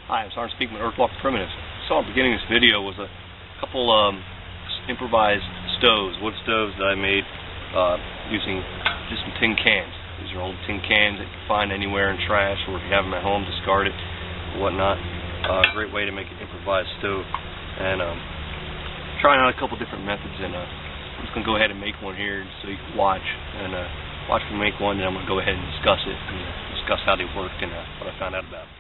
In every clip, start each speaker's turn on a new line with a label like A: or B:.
A: Hi, I'm Sergeant speaking with Earthwalker Primitives. So at the beginning of this video was a couple improvised stoves, wood stoves that I made using just some tin cans. These are old tin cans that you can find anywhere in trash, or if you have them at home, discard it or whatnot. Great way to make an improvised stove. And trying out a couple different methods, and I'm just going to go ahead and make one here so you can watch me make one, and I'm going to go ahead and discuss it and discuss how they work and what I found out about.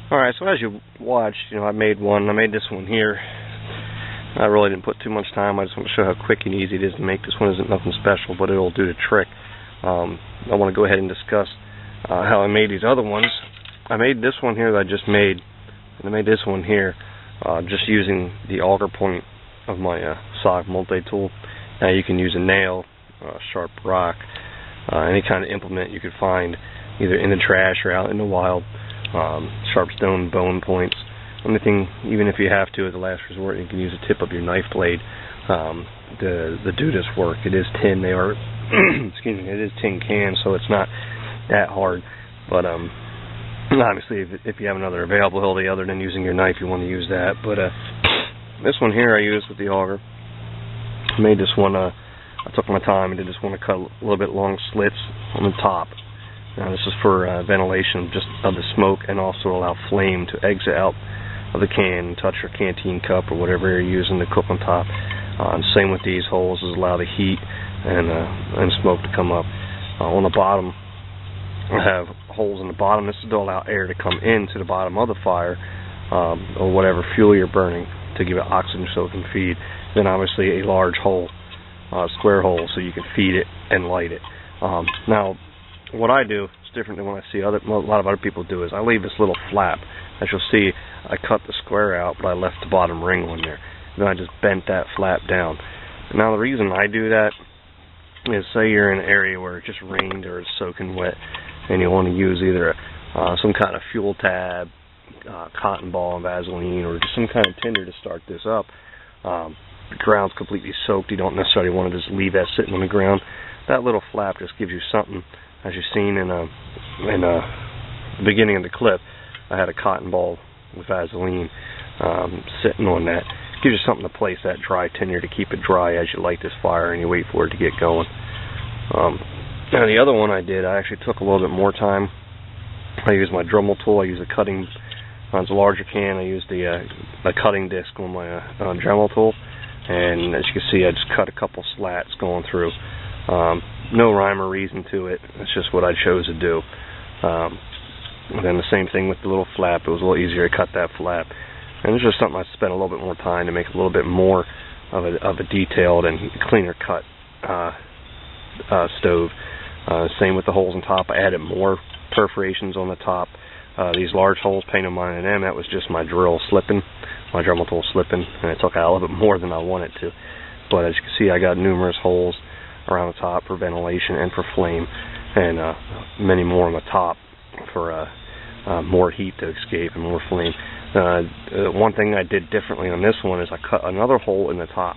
A: Alright, so as you watched, I made this one here. I really didn't put too much time. I just want to show how quick and easy it is to make. This one isn't nothing special, but it'll do the trick. I want to go ahead and discuss how I made these other ones. I made this one here that I just made, and I made this one here just using the auger point of my SOG multi-tool. Now you can use a nail, sharp rock, any kind of implement you could find either in the trash or out in the wild. Sharp stone bone points, anything. Even if you have to, as a last resort, you can use the tip of your knife blade to do this work. It is tin. They are excuse me. It is tin cans, so it's not that hard. But obviously, if you have another availability other than using your knife, you want to use that. But this one here I used with the auger. I made this one. I took my time and did this one to cut a little bit long slits on the top. Now this is for ventilation just of the smoke, and also allow flame to exit out of the can and touch your canteen cup or whatever you're using to cook on top. Same with these holes, is allow the heat and smoke to come up. On the bottom, I have holes in the bottom. This is to allow air to come into the bottom of the fire or whatever fuel you're burning to give it oxygen so it can feed. Then obviously a large hole, square hole, so you can feed it and light it. Now, what I do is different than what I see a lot of other people do. Is I leave this little flap. As you'll see, I cut the square out, but I left the bottom ring on there. Then I just bent that flap down. Now the reason I do that is, say you're in an area where it just rained or it's soaking wet, and you want to use either some kind of fuel tab, cotton ball and Vaseline, or just some kind of tinder to start this up. The ground's completely soaked. You don't necessarily want to just leave that sitting on the ground. That little flap just gives you something. As you've seen in the beginning of the clip, I had a cotton ball with Vaseline sitting on that. It gives you something to place that dry tinder to keep it dry as you light this fire and you wait for it to get going. Now the other one I did, I actually took a little bit more time. I used my Dremel tool. I used a cutting, it's a larger can. I used the cutting disc on my Dremel tool, and as you can see, I just cut a couple slats going through. No rhyme or reason to it. It's just what I chose to do. And then the same thing with the little flap. It was a little easier to cut that flap. And it's just something I spent a little bit more time to make a little bit more of a detailed and cleaner cut stove. Same with the holes on top. I added more perforations on the top. These large holes, painted mine and them, that was just my drill slipping, my Dremel tool slipping, and it took out a little bit more than I wanted to. But as you can see, I got numerous holes around the top for ventilation and for flame, and many more on the top for more heat to escape and more flame. One thing I did differently on this one is I cut another hole in the top.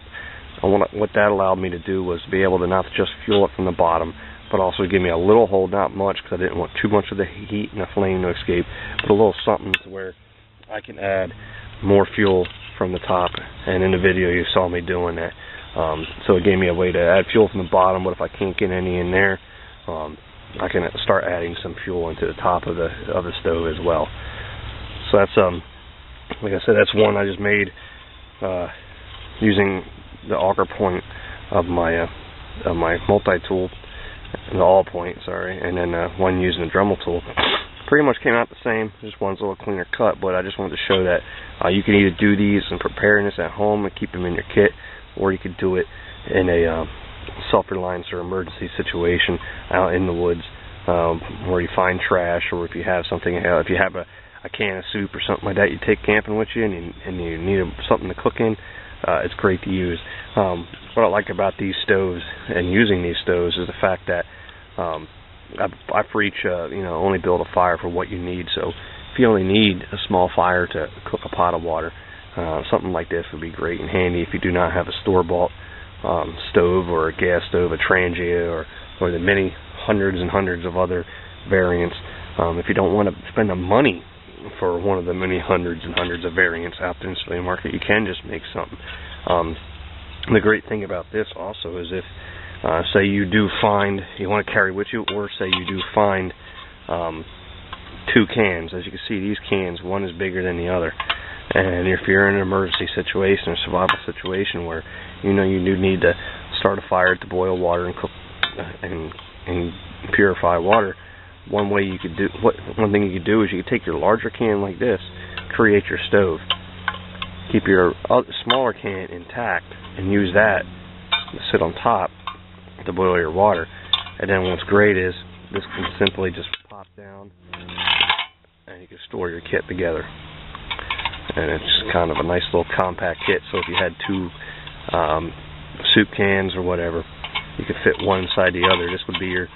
A: What that allowed me to do was be able to not just fuel it from the bottom, but also give me a little hole, not much, because I didn't want too much of the heat and the flame to escape, but a little something to where I can add more fuel from the top. And in the video you saw me doing that. So it gave me a way to add fuel from the bottom, but if I can't get any in there, I can start adding some fuel into the top of the stove as well. So that's like I said, that's one I just made using the auger point of my multi-tool, the all point, sorry, and then one using the Dremel tool. pretty much came out the same, just one's a little cleaner cut, but I just wanted to show that you can either do these and preparedness at home and keep them in your kit, or you could do it in a self-reliance or emergency situation out in the woods, where you find trash, or if you have something, if you have a can of soup or something like that you take camping with you, and you need something to cook in, it's great to use. What I like about these stoves and using these stoves is the fact that I preach, only build a fire for what you need. So if you only need a small fire to cook a pot of water, something like this would be great and handy if you do not have a store-bought stove or a gas stove, a Trangia, or the many hundreds and hundreds of other variants. If you don't want to spend the money for one of the many hundreds and hundreds of variants out there in the civilian market, you can just make something. The great thing about this also is if, say you do find, you want to carry with you, or say you do find 2 cans. As you can see, these cans, one is bigger than the other. And if you're in an emergency situation or survival situation where you do need to start a fire to boil water and cook and purify water, one thing you could do is you could take your larger can like this, create your stove, keep your smaller can intact, and use that to sit on top to boil your water. And then what's great is this can simply just pop down, and you can store your kit together. And it's kind of a nice little compact kit. So if you had 2 soup cans or whatever, you could fit one inside the other. This would be your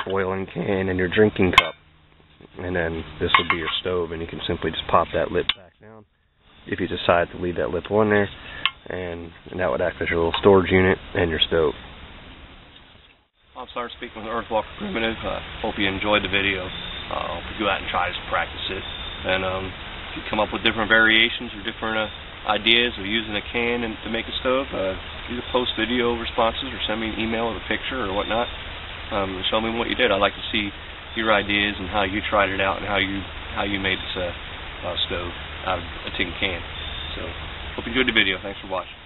A: boiling can and your drinking cup, and then this would be your stove, and you can simply just pop that lid back down if you decide to leave that lid on there, and that would act as your little storage unit and your stove. I'm sorry, speaking with Earthwalker Primitive. Hope you enjoyed the video. Hope you go out and try to practice it, and if you come up with different variations or different ideas of using a can to make a stove, either post video responses or send me an email with a picture or whatnot. Show me what you did. I'd like to see your ideas and how you tried it out and how you made this stove out of a tin can. So, hope you enjoyed the video. Thanks for watching.